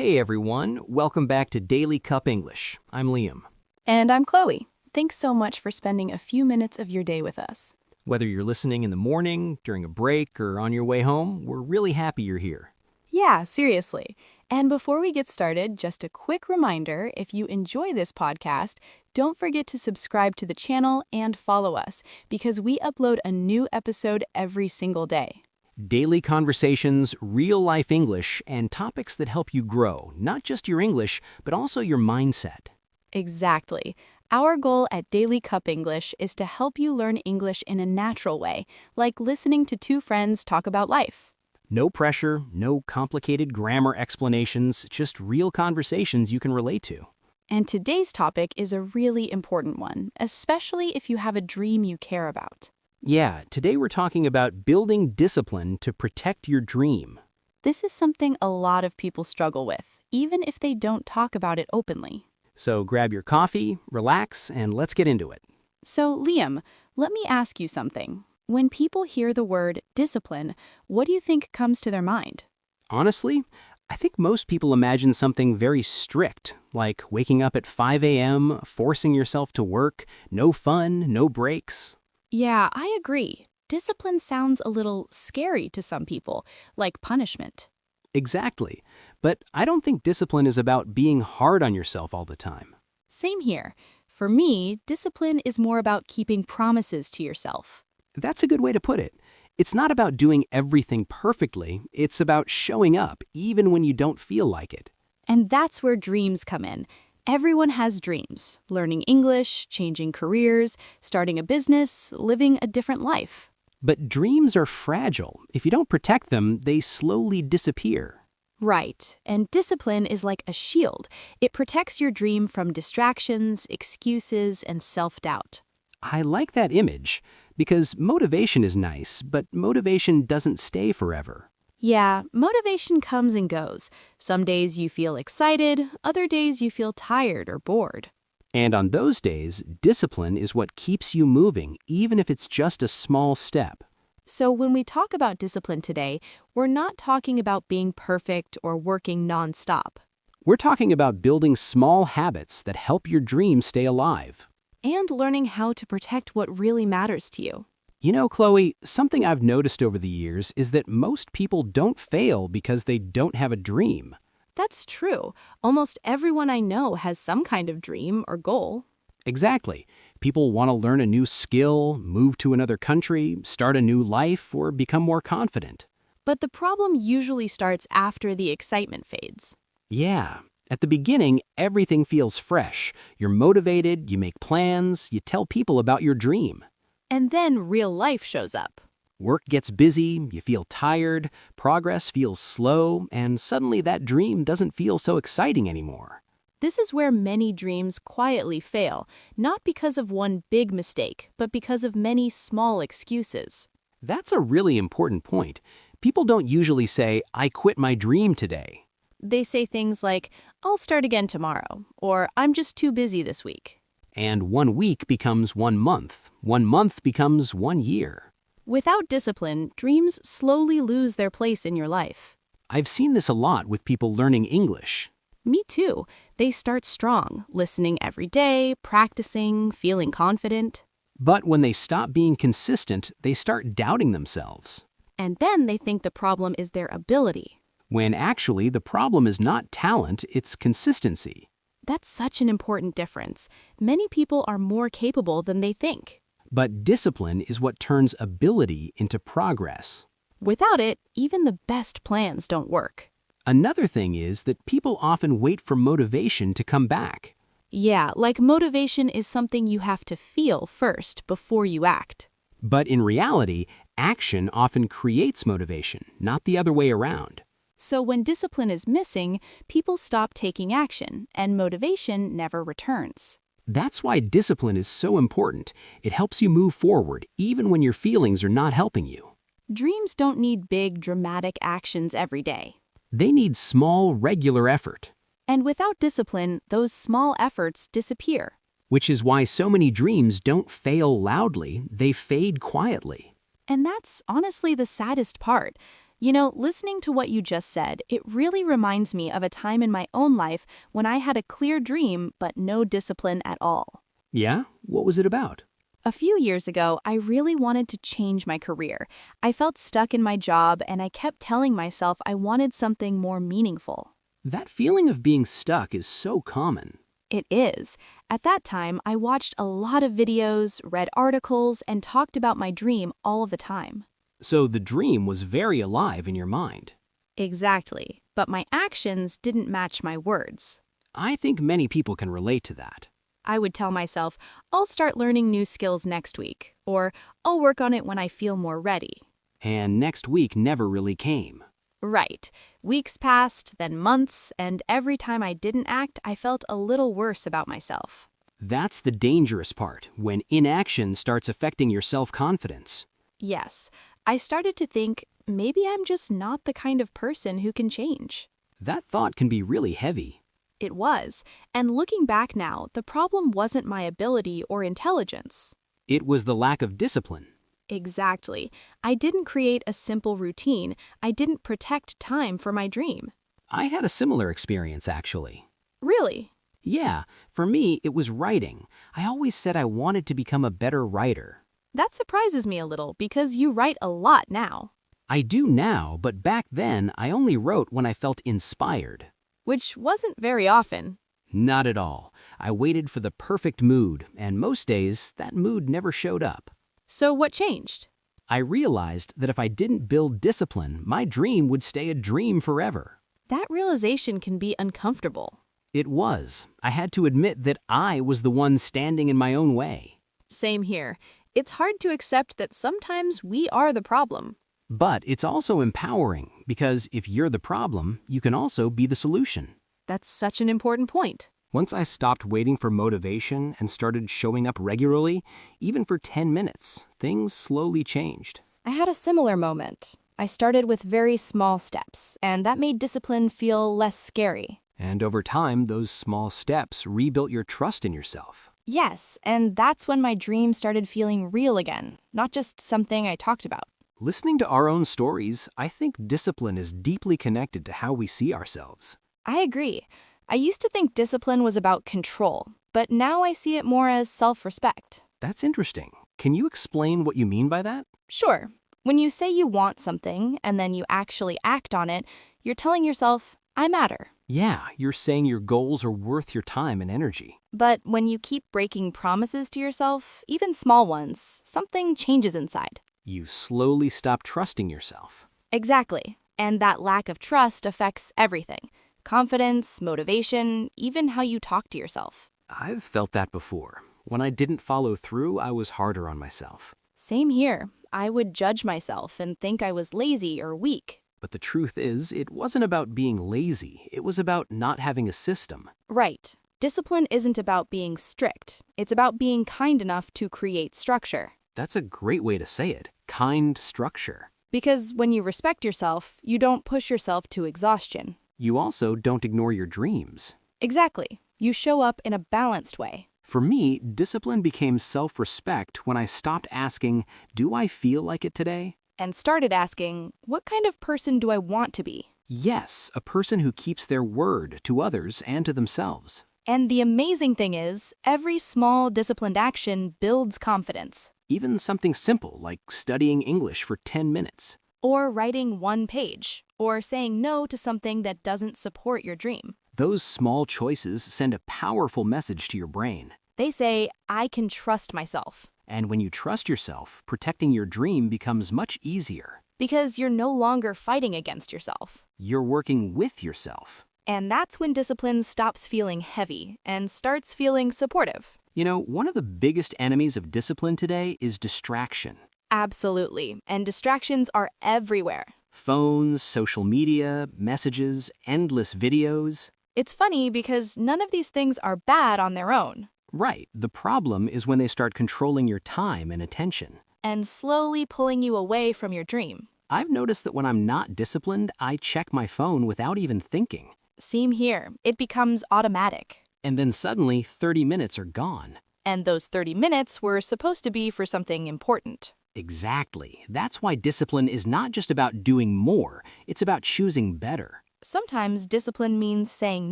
Hey everyone, welcome back to Daily Cup English. I'm Liam. And I'm Chloe. Thanks so much for spending a few minutes of your day with us. Whether you're listening in the morning, during a break, or on your way home, we're really happy you're here. Yeah, seriously. And before we get started, just a quick reminder, if you enjoy this podcast, don't forget to subscribe to the channel and follow us, because we upload a new episode every single day. Daily conversations, real-life English, and topics that help you grow, not just your English, but also your mindset. Exactly. Our goal at Daily Cup English is to help you learn English in a natural way, like listening to two friends talk about life. No pressure, no complicated grammar explanations, just real conversations you can relate to. And today's topic is a really important one, especially if you have a dream you care about. Yeah, today we're talking about building discipline to protect your dream. This is something a lot of people struggle with, even if they don't talk about it openly. So grab your coffee, relax, and let's get into it. So, Liam, let me ask you something. When people hear the word discipline, what do you think comes to their mind? Honestly, I think most people imagine something very strict, like waking up at 5 a.m., forcing yourself to work, no fun, no breaks. Yeah, I agree. Discipline sounds a little scary to some people, like punishment. Exactly. But I don't think discipline is about being hard on yourself all the time. Same here. For me, discipline is more about keeping promises to yourself. That's a good way to put it. It's not about doing everything perfectly, it's about showing up even when you don't feel like it. And that's where dreams come in. Everyone has dreams: learning English, changing careers, starting a business, living a different life. But dreams are fragile. If you don't protect them, they slowly disappear. Right, and discipline is like a shield. It protects your dream from distractions, excuses, and self-doubt. I like that image because motivation is nice, but motivation doesn't stay forever. Yeah, motivation comes and goes. Some days you feel excited, other days you feel tired or bored. And on those days, discipline is what keeps you moving, even if it's just a small step. So when we talk about discipline today, we're not talking about being perfect or working nonstop. We're talking about building small habits that help your dreams stay alive. And learning how to protect what really matters to you. You know, Chloe, something I've noticed over the years is that most people don't fail because they don't have a dream. That's true. Almost everyone I know has some kind of dream or goal. Exactly. People want to learn a new skill, move to another country, start a new life, or become more confident. But the problem usually starts after the excitement fades. Yeah. At the beginning, everything feels fresh. You're motivated, you make plans, you tell people about your dream. And then real life shows up. Work gets busy, you feel tired, progress feels slow, and suddenly that dream doesn't feel so exciting anymore. This is where many dreams quietly fail, not because of one big mistake, but because of many small excuses. That's a really important point. People don't usually say, "I quit my dream today." They say things like, "I'll start again tomorrow," or "I'm just too busy this week." And 1 week becomes 1 month. 1 month becomes 1 year. Without discipline, dreams slowly lose their place in your life. I've seen this a lot with people learning English. Me too. They start strong, listening every day, practicing, feeling confident. But when they stop being consistent, they start doubting themselves. And then they think the problem is their ability. When actually the problem is not talent, it's consistency. That's such an important difference. Many people are more capable than they think. But discipline is what turns ability into progress. Without it, even the best plans don't work. Another thing is that people often wait for motivation to come back. Yeah, like motivation is something you have to feel first before you act. But in reality, action often creates motivation, not the other way around. So when discipline is missing, people stop taking action, and motivation never returns. That's why discipline is so important. It helps you move forward, even when your feelings are not helping you. Dreams don't need big, dramatic actions every day. They need small, regular effort. And without discipline, those small efforts disappear. Which is why so many dreams don't fail loudly, they fade quietly. And that's honestly the saddest part. You know, listening to what you just said, it really reminds me of a time in my own life when I had a clear dream but no discipline at all. Yeah? What was it about? A few years ago, I really wanted to change my career. I felt stuck in my job and I kept telling myself I wanted something more meaningful. That feeling of being stuck is so common. It is. At that time, I watched a lot of videos, read articles, and talked about my dream all the time. So the dream was very alive in your mind. Exactly. But my actions didn't match my words. I think many people can relate to that. I would tell myself, I'll start learning new skills next week, or I'll work on it when I feel more ready. And next week never really came. Right. Weeks passed, then months, and every time I didn't act, I felt a little worse about myself. That's the dangerous part, when inaction starts affecting your self-confidence. Yes, I started to think, maybe I'm just not the kind of person who can change. That thought can be really heavy. It was, and looking back now, the problem wasn't my ability or intelligence. It was the lack of discipline. Exactly. I didn't create a simple routine. I didn't protect time for my dream. I had a similar experience, actually. Really? Yeah, for me, it was writing. I always said I wanted to become a better writer. That surprises me a little because you write a lot now. I do now, but back then, I only wrote when I felt inspired. Which wasn't very often. Not at all. I waited for the perfect mood, and most days, that mood never showed up. So what changed? I realized that if I didn't build discipline, my dream would stay a dream forever. That realization can be uncomfortable. It was. I had to admit that I was the one standing in my own way. Same here. It's hard to accept that sometimes we are the problem. But it's also empowering, because if you're the problem, you can also be the solution. That's such an important point. Once I stopped waiting for motivation and started showing up regularly, even for 10 minutes, things slowly changed. I had a similar moment. I started with very small steps, and that made discipline feel less scary. And over time, those small steps rebuilt your trust in yourself. Yes, and that's when my dream started feeling real again, not just something I talked about. Listening to our own stories, I think discipline is deeply connected to how we see ourselves. I agree. I used to think discipline was about control, but now I see it more as self-respect. That's interesting. Can you explain what you mean by that? Sure. When you say you want something and then you actually act on it, you're telling yourself, I matter. Yeah, you're saying your goals are worth your time and energy. But when you keep breaking promises to yourself, even small ones, something changes inside. You slowly stop trusting yourself. Exactly. And that lack of trust affects everything. Confidence, motivation, even how you talk to yourself. I've felt that before. When I didn't follow through, I was harder on myself. Same here. I would judge myself and think I was lazy or weak. But the truth is, it wasn't about being lazy. It was about not having a system. Right. Discipline isn't about being strict. It's about being kind enough to create structure. That's a great way to say it. Kind structure. Because when you respect yourself, you don't push yourself to exhaustion. You also don't ignore your dreams. Exactly. You show up in a balanced way. For me, discipline became self-respect when I stopped asking, do I feel like it today? And started asking, what kind of person do I want to be? Yes, a person who keeps their word to others and to themselves. And the amazing thing is, every small disciplined action builds confidence. Even something simple like studying English for 10 minutes. Or writing one page. Or saying no to something that doesn't support your dream. Those small choices send a powerful message to your brain. They say, I can trust myself. And when you trust yourself, protecting your dream becomes much easier. Because you're no longer fighting against yourself. You're working with yourself. And that's when discipline stops feeling heavy and starts feeling supportive. You know, one of the biggest enemies of discipline today is distraction. Absolutely. And distractions are everywhere. Phones, social media, messages, endless videos. It's funny because none of these things are bad on their own. Right. The problem is when they start controlling your time and attention. And slowly pulling you away from your dream. I've noticed that when I'm not disciplined, I check my phone without even thinking. Same here. It becomes automatic. And then suddenly, 30 minutes are gone. And those 30 minutes were supposed to be for something important. Exactly. That's why discipline is not just about doing more, it's about choosing better. Sometimes discipline means saying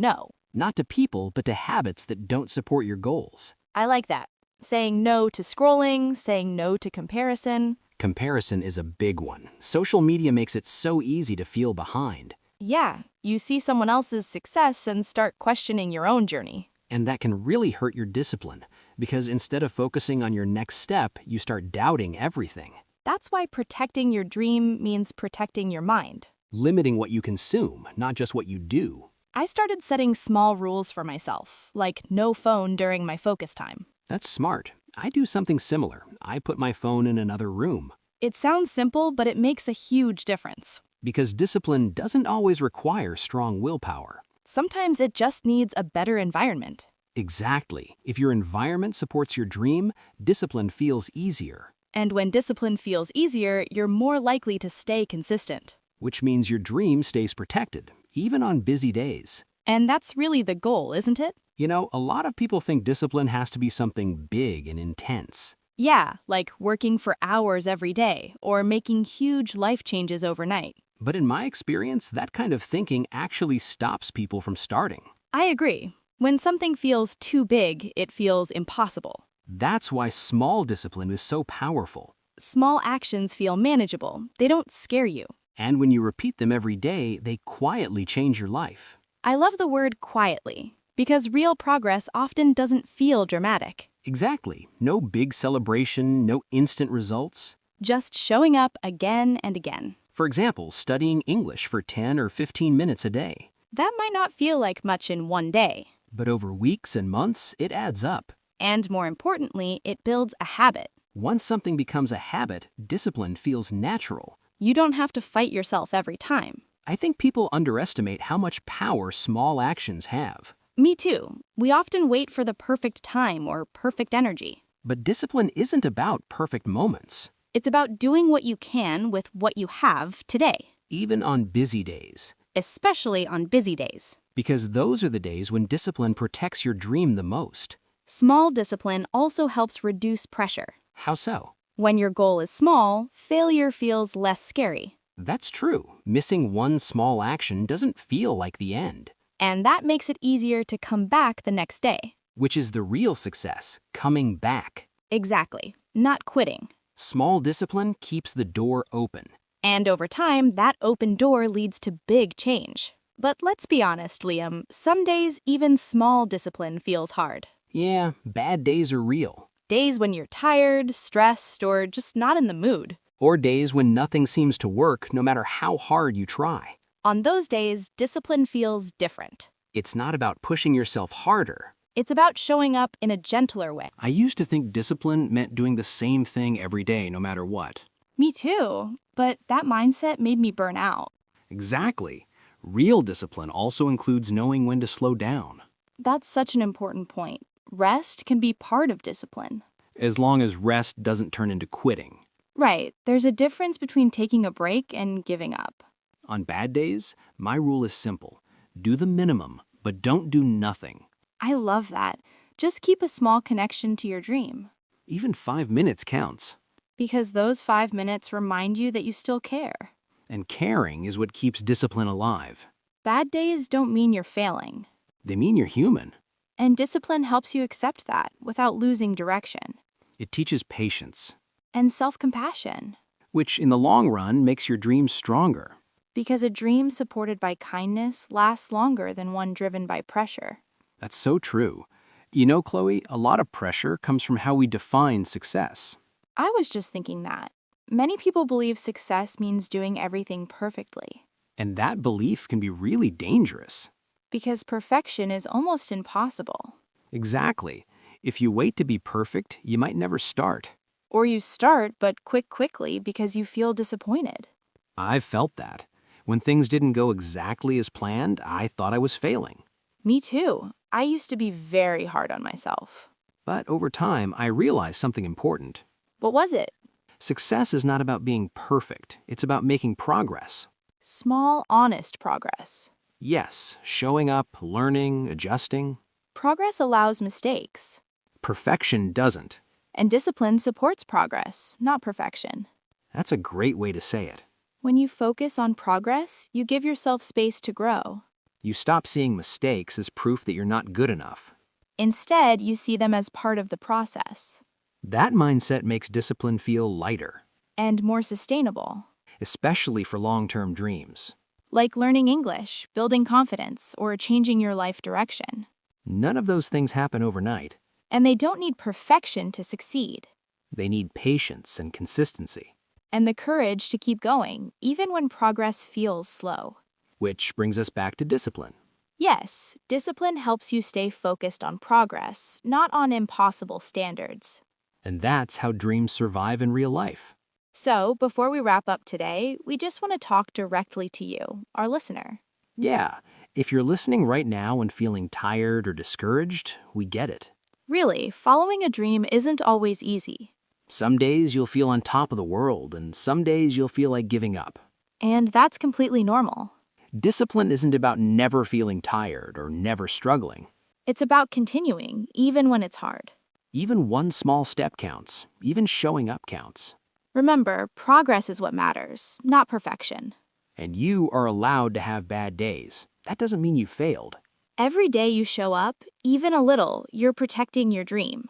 no. Not to people, but to habits that don't support your goals. I like that. Saying no to scrolling, saying no to comparison. Comparison is a big one. Social media makes it so easy to feel behind. Yeah, you see someone else's success and start questioning your own journey. And that can really hurt your discipline, because instead of focusing on your next step, you start doubting everything. That's why protecting your dream means protecting your mind. Limiting what you consume, not just what you do. I started setting small rules for myself, like no phone during my focus time. That's smart. I do something similar. I put my phone in another room. It sounds simple, but it makes a huge difference. Because discipline doesn't always require strong willpower. Sometimes it just needs a better environment. Exactly. If your environment supports your dream, discipline feels easier. And when discipline feels easier, you're more likely to stay consistent. Which means your dream stays protected, even on busy days. And that's really the goal, isn't it? You know, a lot of people think discipline has to be something big and intense. Yeah, like working for hours every day or making huge life changes overnight. But in my experience, that kind of thinking actually stops people from starting. I agree. When something feels too big, it feels impossible. That's why small discipline is so powerful. Small actions feel manageable. They don't scare you. And when you repeat them every day, they quietly change your life. I love the word quietly, because real progress often doesn't feel dramatic. Exactly. No big celebration, no instant results. Just showing up again and again. For example, studying English for 10 or 15 minutes a day. That might not feel like much in one day. But over weeks and months, it adds up. And more importantly, it builds a habit. Once something becomes a habit, discipline feels natural. You don't have to fight yourself every time. I think people underestimate how much power small actions have. Me too. We often wait for the perfect time or perfect energy. But discipline isn't about perfect moments. It's about doing what you can with what you have today. Even on busy days. Especially on busy days. Because those are the days when discipline protects your dream the most. Small discipline also helps reduce pressure. How so? When your goal is small, failure feels less scary. That's true. Missing one small action doesn't feel like the end. And that makes it easier to come back the next day. Which is the real success, coming back. Exactly. Not quitting. Small discipline keeps the door open. And over time, that open door leads to big change. But let's be honest, Liam, some days even small discipline feels hard. Yeah, bad days are real. Days when you're tired, stressed, or just not in the mood. Or days when nothing seems to work no matter how hard you try. On those days, discipline feels different. It's not about pushing yourself harder. It's about showing up in a gentler way. I used to think discipline meant doing the same thing every day, no matter what. Me too, but that mindset made me burn out. Exactly. Real discipline also includes knowing when to slow down. That's such an important point. Rest can be part of discipline. As long as rest doesn't turn into quitting. Right, there's a difference between taking a break and giving up. On bad days, my rule is simple. Do the minimum, but don't do nothing. I love that. Just keep a small connection to your dream. Even 5 minutes counts. Because those 5 minutes remind you that you still care. And caring is what keeps discipline alive. Bad days don't mean you're failing. They mean you're human. And discipline helps you accept that without losing direction. It teaches patience, And self-compassion. which in the long run makes your dreams stronger. Because a dream supported by kindness lasts longer than one driven by pressure. That's so true. You know, Chloe, a lot of pressure comes from how we define success. I was just thinking that. Many people believe success means doing everything perfectly. And that belief can be really dangerous. Because perfection is almost impossible. Exactly. If you wait to be perfect, you might never start. Or you start but quit quickly because you feel disappointed. I've felt that. When things didn't go exactly as planned, I thought I was failing. Me too. I used to be very hard on myself. But over time, I realized something important. What was it? Success is not about being perfect. It's about making progress. Small, honest progress. Yes, showing up, learning, adjusting. Progress allows mistakes. Perfection doesn't. And discipline supports progress, not perfection. That's a great way to say it. When you focus on progress, you give yourself space to grow. You stop seeing mistakes as proof that you're not good enough. Instead, you see them as part of the process. That mindset makes discipline feel lighter, And more sustainable. especially for long-term dreams. Like learning English, building confidence, or changing your life direction. None of those things happen overnight. And they don't need perfection to succeed. They need patience and consistency. And the courage to keep going, even when progress feels slow. Which brings us back to discipline. Yes, discipline helps you stay focused on progress, not on impossible standards. And that's how dreams survive in real life. So, before we wrap up today, we just want to talk directly to you, our listener. Yeah, if you're listening right now and feeling tired or discouraged, we get it. Really, following a dream isn't always easy. Some days you'll feel on top of the world, and some days you'll feel like giving up. And that's completely normal. Discipline isn't about never feeling tired or never struggling. It's about continuing, even when it's hard. Even one small step counts. Even showing up counts. Remember, progress is what matters, not perfection. And you are allowed to have bad days. That doesn't mean you failed. Every day you show up, even a little, you're protecting your dream.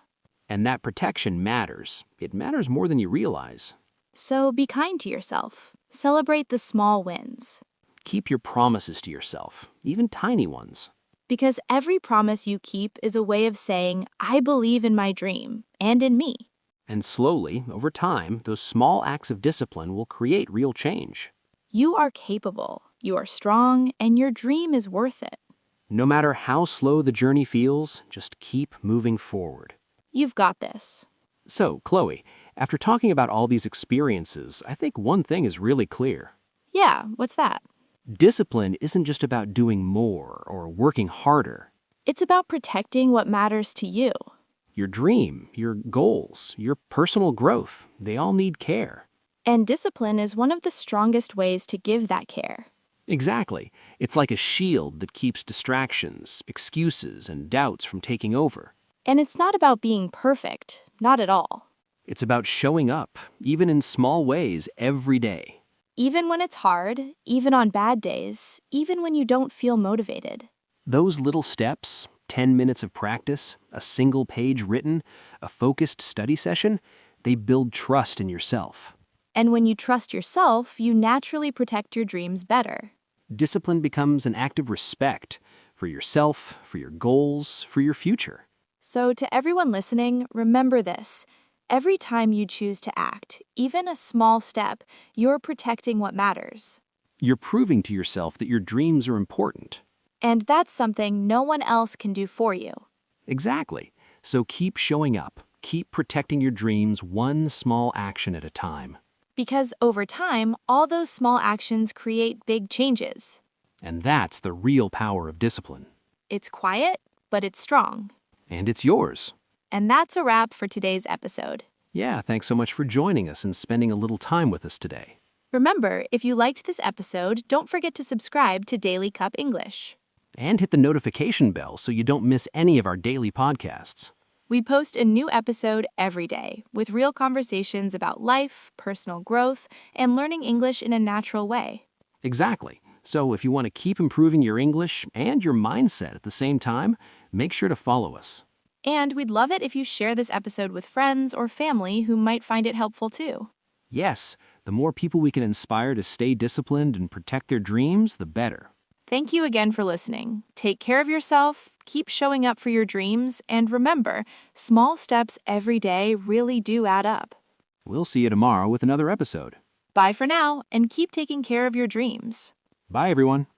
And that protection matters. It matters more than you realize. So be kind to yourself. Celebrate the small wins. Keep your promises to yourself, even tiny ones. Because every promise you keep is a way of saying, I believe in my dream and in me. And slowly, over time, those small acts of discipline will create real change. You are capable, you are strong, and your dream is worth it. No matter how slow the journey feels, just keep moving forward. You've got this. So, Chloe, after talking about all these experiences, I think one thing is really clear. Yeah, what's that? Discipline isn't just about doing more or working harder. It's about protecting what matters to you. Your dream, your goals, your personal growth, they all need care. And discipline is one of the strongest ways to give that care. Exactly. It's like a shield that keeps distractions, excuses, and doubts from taking over. And it's not about being perfect, not at all. It's about showing up, even in small ways, every day. Even when it's hard, even on bad days, even when you don't feel motivated. Those little steps, 10 minutes of practice, a single page written, a focused study session, they build trust in yourself. And when you trust yourself, you naturally protect your dreams better. Discipline becomes an act of respect for yourself, for your goals, for your future. So to everyone listening, remember this. Every time you choose to act, even a small step, you're protecting what matters. You're proving to yourself that your dreams are important. And that's something no one else can do for you. Exactly. So keep showing up. Keep protecting your dreams one small action at a time. Because over time, all those small actions create big changes. And that's the real power of discipline. It's quiet, but it's strong. And it's yours. And that's a wrap for today's episode. Yeah, thanks so much for joining us and spending a little time with us today. Remember, if you liked this episode, don't forget to subscribe to Daily Cup English. And hit the notification bell so you don't miss any of our daily podcasts. We post a new episode every day with real conversations about life, personal growth, and learning English in a natural way. Exactly. So if you want to keep improving your English and your mindset at the same time, make sure to follow us. And we'd love it if you share this episode with friends or family who might find it helpful too. Yes, the more people we can inspire to stay disciplined and protect their dreams, the better. Thank you again for listening. Take care of yourself, keep showing up for your dreams, and remember, small steps every day really do add up. We'll see you tomorrow with another episode. Bye for now, and keep taking care of your dreams. Bye, everyone.